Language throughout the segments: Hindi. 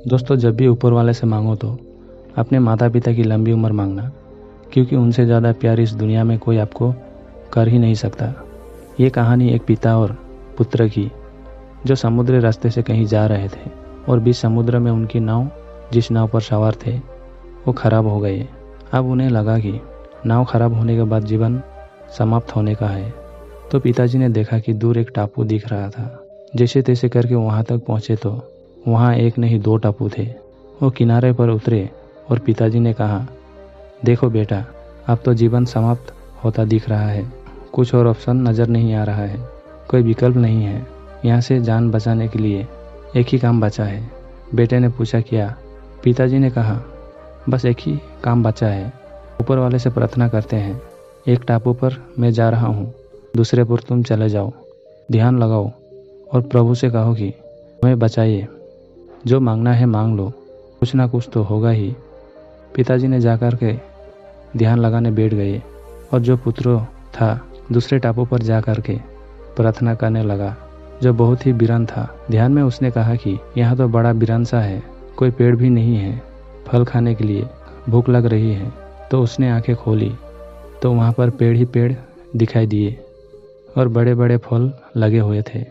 दोस्तों, जब भी ऊपर वाले से मांगो तो अपने माता पिता की लंबी उम्र मांगना, क्योंकि उनसे ज़्यादा प्यार इस दुनिया में कोई आपको कर ही नहीं सकता। ये कहानी एक पिता और पुत्र की, जो समुद्री रास्ते से कहीं जा रहे थे और बीच समुद्र में उनकी नाव, जिस नाव पर सवार थे, वो खराब हो गई। अब उन्हें लगा कि नाव खराब होने के बाद जीवन समाप्त होने का है। तो पिताजी ने देखा कि दूर एक टापू दिख रहा था। जैसे तैसे करके वहाँ तक पहुँचे तो वहाँ एक नहीं दो टापू थे। वो किनारे पर उतरे और पिताजी ने कहा, देखो बेटा, अब तो जीवन समाप्त होता दिख रहा है। कुछ और ऑप्शन नज़र नहीं आ रहा है, कोई विकल्प नहीं है। यहाँ से जान बचाने के लिए एक ही काम बचा है। बेटे ने पूछा, क्या? पिताजी ने कहा, बस एक ही काम बचा है। ऊपर वाले से प्रार्थना करते हैं। एक टापू पर मैं जा रहा हूँ, दूसरे पर तुम चले जाओ। ध्यान लगाओ और प्रभु से कहो कि हमें बचाइए। जो मांगना है मांग लो, कुछ ना कुछ तो होगा ही। पिताजी ने जाकर के ध्यान लगाने बैठ गए और जो पुत्र था दूसरे टापू पर जा कर के प्रार्थना करने लगा, जो बहुत ही वीरान था। ध्यान में उसने कहा कि यहाँ तो बड़ा वीरान सा है, कोई पेड़ भी नहीं है फल खाने के लिए, भूख लग रही है। तो उसने आंखें खोली तो वहाँ पर पेड़ ही पेड़ दिखाई दिए और बड़े बड़े फल लगे हुए थे।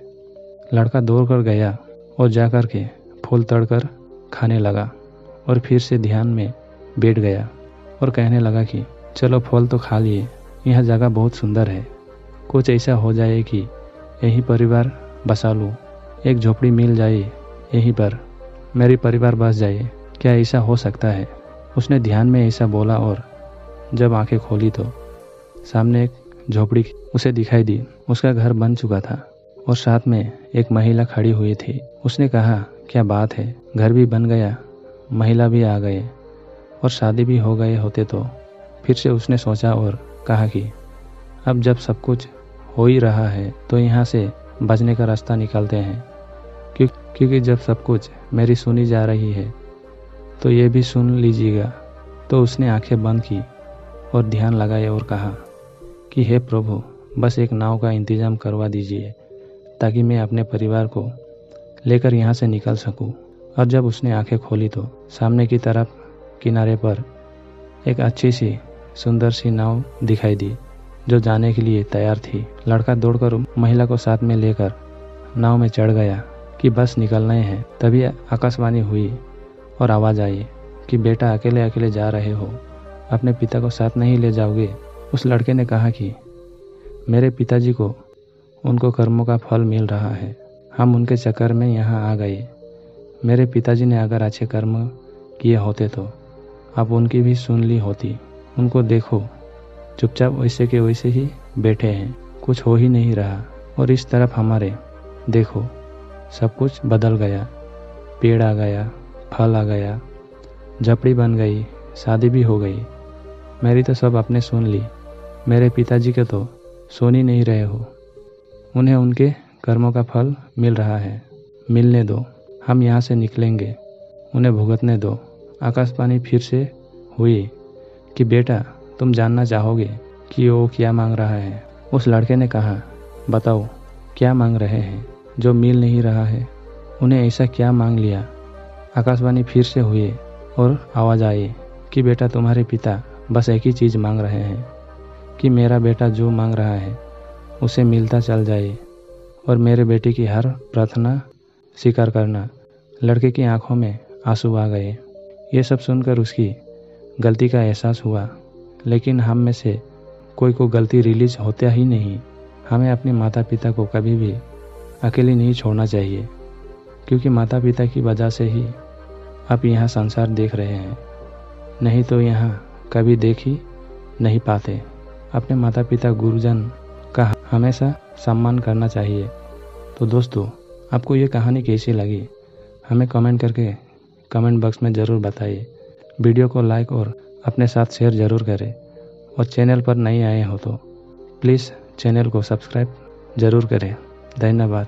लड़का दौड़ कर गया और जाकर के फूल तोड़कर खाने लगा और फिर से ध्यान में बैठ गया और कहने लगा कि चलो फल तो खा लिए, यह जगह बहुत सुंदर है। कुछ ऐसा हो जाए कि यही परिवार बसा लूँ, एक झोपड़ी मिल जाए यहीं पर, मेरी परिवार बस जाए। क्या ऐसा हो सकता है? उसने ध्यान में ऐसा बोला और जब आंखें खोली तो सामने एक झोपड़ी उसे दिखाई दी। उसका घर बन चुका था और साथ में एक महिला खड़ी हुई थी। उसने कहा, क्या बात है, घर भी बन गया, महिला भी आ गए और शादी भी हो गए होते तो। फिर से उसने सोचा और कहा कि अब जब सब कुछ हो ही रहा है तो यहाँ से बचने का रास्ता निकालते हैं, क्योंकि जब सब कुछ मेरी सुनी जा रही है तो ये भी सुन लीजिएगा। तो उसने आंखें बंद की और ध्यान लगाए और कहा कि हे प्रभु, बस एक नाव का इंतज़ाम करवा दीजिए ताकि मैं अपने परिवार को लेकर यहाँ से निकल सकूँ। और जब उसने आंखें खोली तो सामने की तरफ किनारे पर एक अच्छी सी सुंदर सी नाव दिखाई दी, जो जाने के लिए तैयार थी। लड़का दौड़कर महिला को साथ में लेकर नाव में चढ़ गया कि बस निकलना है। तभी आकाशवाणी हुई और आवाज़ आई कि बेटा, अकेले अकेले जा रहे हो, अपने पिता को साथ नहीं ले जाओगे? उस लड़के ने कहा कि मेरे पिताजी को उनको कर्मों का फल मिल रहा है, हम उनके चक्कर में यहाँ आ गए। मेरे पिताजी ने अगर अच्छे कर्म किए होते तो आप उनकी भी सुन ली होती। उनको देखो, चुपचाप वैसे के वैसे ही बैठे हैं, कुछ हो ही नहीं रहा। और इस तरफ हमारे देखो, सब कुछ बदल गया, पेड़ आ गया, फल आ गया, झोपड़ी बन गई, शादी भी हो गई। मेरी तो सब आपने सुन ली, मेरे पिताजी के तो सुन ही नहीं रहे हो। उन्हें उनके कर्मों का फल मिल रहा है, मिलने दो, हम यहाँ से निकलेंगे, उन्हें भुगतने दो। आकाशवाणी फिर से हुई कि बेटा, तुम जानना चाहोगे कि वो क्या मांग रहा है? उस लड़के ने कहा, बताओ क्या मांग रहे हैं, जो मिल नहीं रहा है? उन्हें ऐसा क्या मांग लिया? आकाशवाणी फिर से हुई और आवाज़ आई कि बेटा, तुम्हारे पिता बस एक ही चीज़ मांग रहे हैं कि मेरा बेटा जो मांग रहा है उसे मिलता चल जाए और मेरे बेटे की हर प्रार्थना स्वीकार करना। लड़के की आंखों में आंसू आ गए। ये सब सुनकर उसकी गलती का एहसास हुआ, लेकिन हम में से कोई को गलती रिलीज होता ही नहीं। हमें अपने माता पिता को कभी भी अकेले नहीं छोड़ना चाहिए, क्योंकि माता पिता की वजह से ही आप यहाँ संसार देख रहे हैं, नहीं तो यहाँ कभी देख ही नहीं पाते। अपने माता पिता गुरुजन का हमेशा सम्मान करना चाहिए। तो दोस्तों, आपको ये कहानी कैसी लगी हमें कमेंट करके कमेंट बॉक्स में ज़रूर बताइए। वीडियो को लाइक और अपने साथ शेयर ज़रूर करें और चैनल पर नए आए हो तो प्लीज़ चैनल को सब्सक्राइब ज़रूर करें। धन्यवाद।